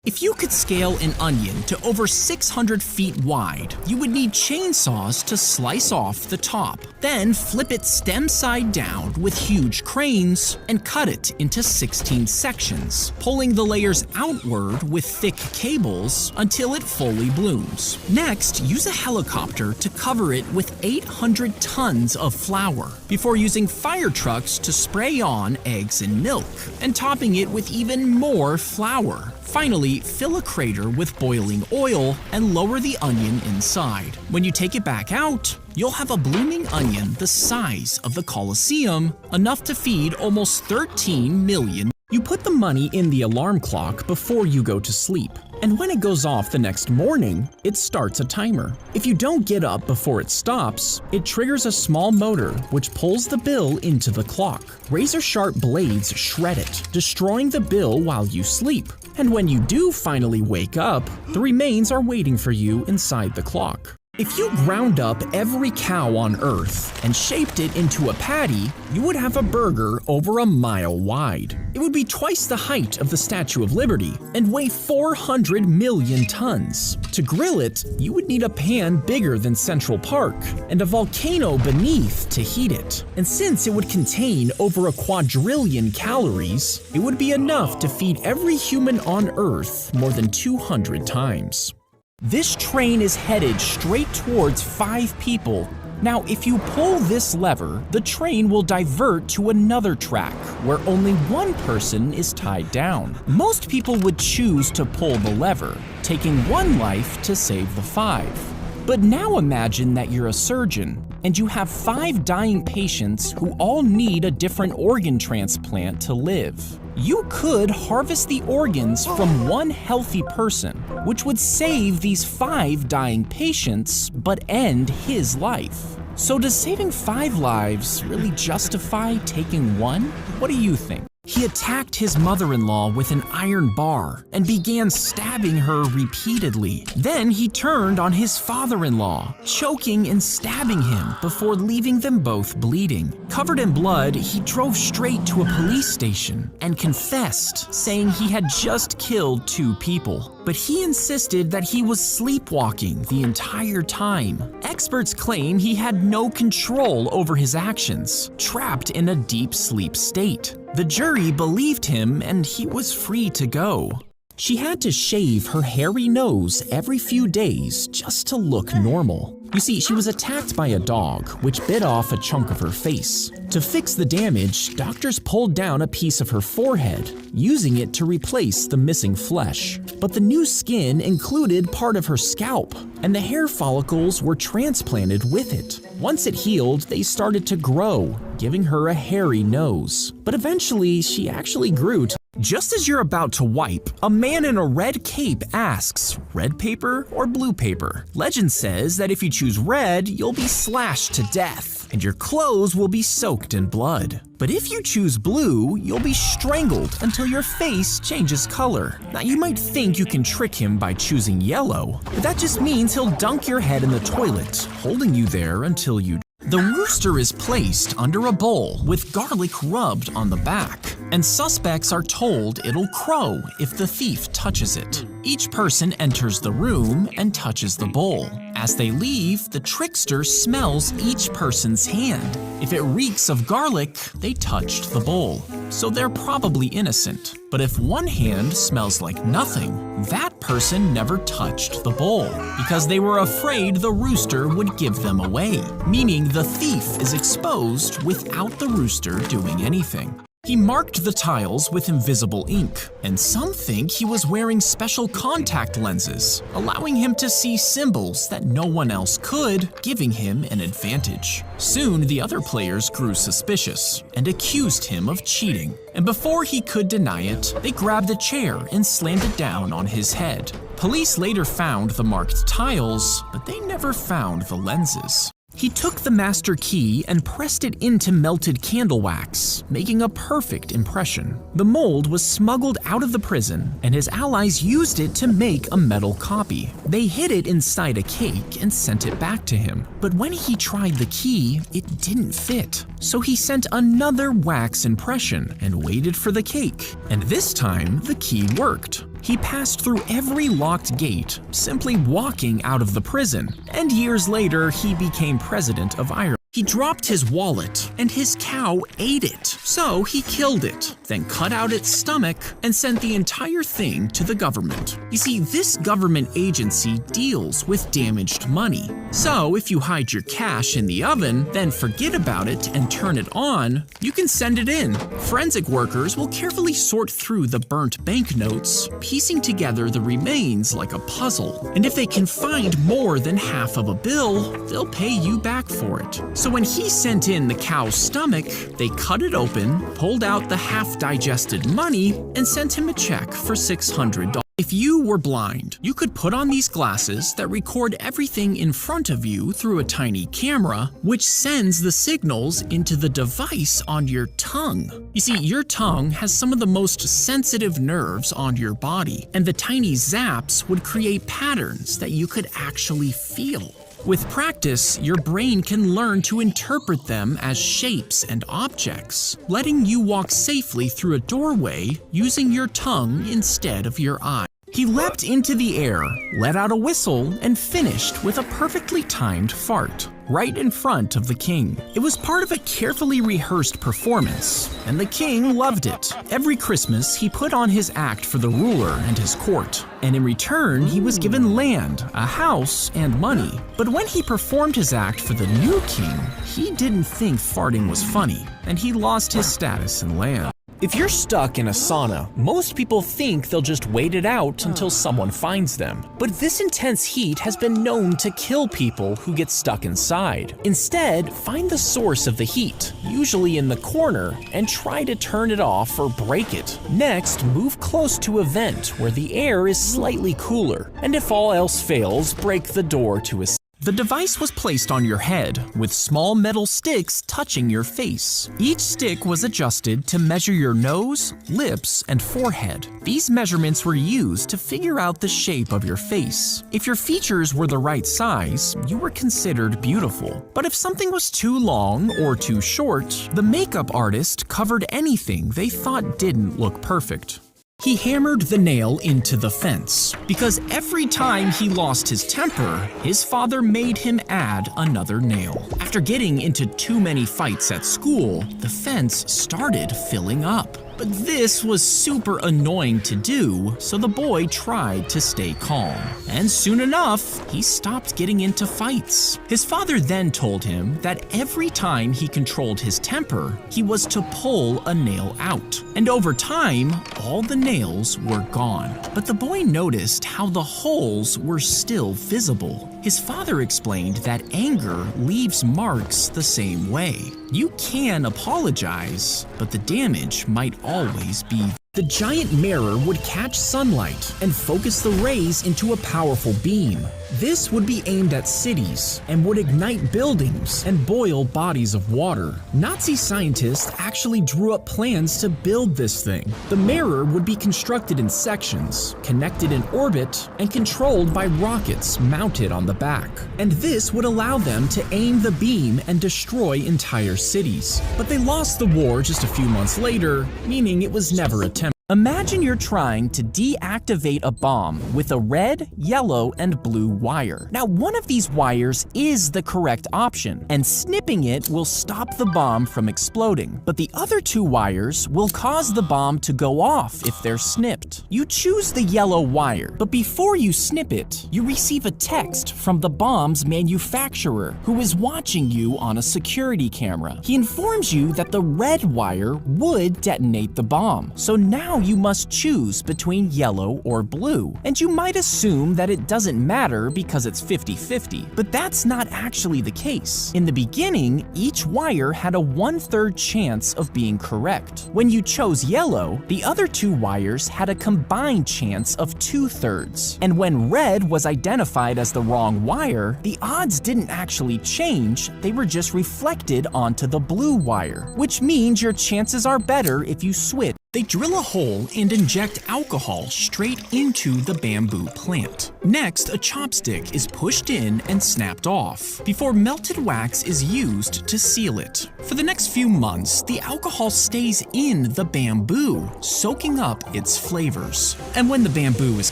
If you could scale an onion to over 600 feet wide, you would need chainsaws to slice off the top. Then flip it stem side down with huge cranes and cut it into 16 sections, pulling the layers outward with thick cables until it fully blooms. Next, use a helicopter to cover it with 800 tons of flour before using fire trucks to spray on eggs and milk and topping it with even more flour. Finally, fill a crater with boiling oil and lower the onion inside. When you take it back out, you'll have a blooming onion the size of the Colosseum, enough to feed almost 13 million. You put the money in the alarm clock before you go to sleep, and when it goes off the next morning, it starts a timer. If you don't get up before it stops, it triggers a small motor which pulls the bill into the clock. Razor-sharp blades shred it, destroying the bill while you sleep. And when you do finally wake up, the remains are waiting for you inside the clock. If you ground up every cow on Earth and shaped it into a patty, you would have a burger over a mile wide. It would be twice the height of the Statue of Liberty and weigh 400 million tons. To grill it, you would need a pan bigger than Central Park and a volcano beneath to heat it. And since it would contain over a quadrillion calories, it would be enough to feed every human on Earth more than 200 times. This train is headed straight towards 5 people. Now, if you pull this lever, the train will divert to another track where only one person is tied down. Most people would choose to pull the lever, taking one life to save the 5. But now imagine that you're a surgeon and you have 5 dying patients who all need a different organ transplant to live. You could harvest the organs from one healthy person, which would save these 5 dying patients but end his life. So does saving 5 lives really justify taking one? What do you think? He attacked his mother-in-law with an iron bar and began stabbing her repeatedly. Then he turned on his father-in-law, choking and stabbing him before leaving them both bleeding. Covered in blood, he drove straight to a police station and confessed, saying he had just killed 2 people. But he insisted that he was sleepwalking the entire time. Experts claim he had no control over his actions, trapped in a deep sleep state. The jury believed him and he was free to go. She had to shave her hairy nose every few days just to look normal. You see, she was attacked by a dog, which bit off a chunk of her face. To fix the damage, doctors pulled down a piece of her forehead, using it to replace the missing flesh. But the new skin included part of her scalp, and the hair follicles were transplanted with it. Once it healed, they started to grow, giving her a hairy nose. But eventually, she actually grew to. Just as you're about to wipe, a man in a red cape asks, red paper or blue paper? Legend says that if you choose red, you'll be slashed to death, and your clothes will be soaked in blood. But if you choose blue, you'll be strangled until your face changes color. Now you might think you can trick him by choosing yellow, but that just means he'll dunk your head in the toilet, holding you there until you. The rooster is placed under a bowl with garlic rubbed on the back, and suspects are told it'll crow if the thief touches it. Each person enters the room and touches the bowl. As they leave, the trickster smells each person's hand. If it reeks of garlic, they touched the bowl, so they're probably innocent. But if one hand smells like nothing, that person never touched the bowl because they were afraid the rooster would give them away, meaning the thief is exposed without the rooster doing anything. He marked the tiles with invisible ink, and some think he was wearing special contact lenses, allowing him to see symbols that no one else could, giving him an advantage. Soon, the other players grew suspicious and accused him of cheating, and before he could deny it, they grabbed a chair and slammed it down on his head. Police later found the marked tiles, but they never found the lenses. He took the master key and pressed it into melted candle wax, making a perfect impression. The mold was smuggled out of the prison, and his allies used it to make a metal copy. They hid it inside a cake and sent it back to him. But when he tried the key, it didn't fit. So he sent another wax impression and waited for the cake. And this time, the key worked. He passed through every locked gate, simply walking out of the prison, and years later he became president of Ireland. He dropped his wallet, and his cow ate it, so he killed it, then cut out its stomach and sent the entire thing to the government. You see, this government agency deals with damaged money. So if you hide your cash in the oven, then forget about it and turn it on, you can send it in. Forensic workers will carefully sort through the burnt banknotes, piecing together the remains like a puzzle. And if they can find more than half of a bill, they'll pay you back for it. So when he sent in the cow's stomach, they cut it open, pulled out the half-digested money, and sent him a check for $600. If you were blind, you could put on these glasses that record everything in front of you through a tiny camera, which sends the signals into the device on your tongue. You see, your tongue has some of the most sensitive nerves on your body, and the tiny zaps would create patterns that you could actually feel. With practice, your brain can learn to interpret them as shapes and objects, letting you walk safely through a doorway using your tongue instead of your eye. He leapt into the air, let out a whistle, and finished with a perfectly timed fart, right in front of the king. It was part of a carefully rehearsed performance, and the king loved it. Every Christmas, he put on his act for the ruler and his court, and in return, he was given land, a house, and money. But when he performed his act for the new king, he didn't think farting was funny, and he lost his status in land. If you're stuck in a sauna, most people think they'll just wait it out until someone finds them. But this intense heat has been known to kill people who get stuck inside. Instead, find the source of the heat, usually in the corner, and try to turn it off or break it. Next, move close to a vent where the air is slightly cooler, and if all else fails, break the door to escape. The device was placed on your head, with small metal sticks touching your face. Each stick was adjusted to measure your nose, lips, and forehead. These measurements were used to figure out the shape of your face. If your features were the right size, you were considered beautiful. But if something was too long or too short, the makeup artist covered anything they thought didn't look perfect. He hammered the nail into the fence, because every time he lost his temper, his father made him add another nail. After getting into too many fights at school, the fence started filling up. But this was super annoying to do, so the boy tried to stay calm. And soon enough, he stopped getting into fights. His father then told him that every time he controlled his temper, he was to pull a nail out. And over time, all the nails were gone. But the boy noticed how the holes were still visible. His father explained that anger leaves marks the same way. You can apologize, but the damage might always be. The giant mirror would catch sunlight and focus the rays into a powerful beam. This would be aimed at cities and would ignite buildings and boil bodies of water. Nazi scientists actually drew up plans to build this thing. The mirror would be constructed in sections, connected in orbit, and controlled by rockets mounted on the back. And this would allow them to aim the beam and destroy entire cities. But they lost the war just a few months later, meaning it was never attempted. Imagine you're trying to deactivate a bomb with a red, yellow, and blue wire. Now, one of these wires is the correct option, and snipping it will stop the bomb from exploding. But the other two wires will cause the bomb to go off if they're snipped. You choose the yellow wire, but before you snip it, you receive a text from the bomb's manufacturer, who is watching you on a security camera. He informs you that the red wire would detonate the bomb. So now you must choose between yellow or blue. And you might assume that it doesn't matter because it's 50-50, but that's not actually the case. In the beginning, each wire had a 1/3 chance of being correct. When you chose yellow, the other two wires had a combined chance of 2/3. And when red was identified as the wrong wire, the odds didn't actually change, they were just reflected onto the blue wire, which means your chances are better if you switch. They drill a hole and inject alcohol straight into the bamboo plant. Next, a chopstick is pushed in and snapped off, before melted wax is used to seal it. For the next few months, the alcohol stays in the bamboo, soaking up its flavors. And when the bamboo is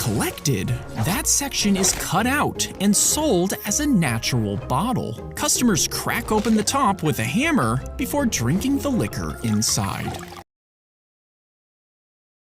collected, that section is cut out and sold as a natural bottle. Customers crack open the top with a hammer before drinking the liquor inside.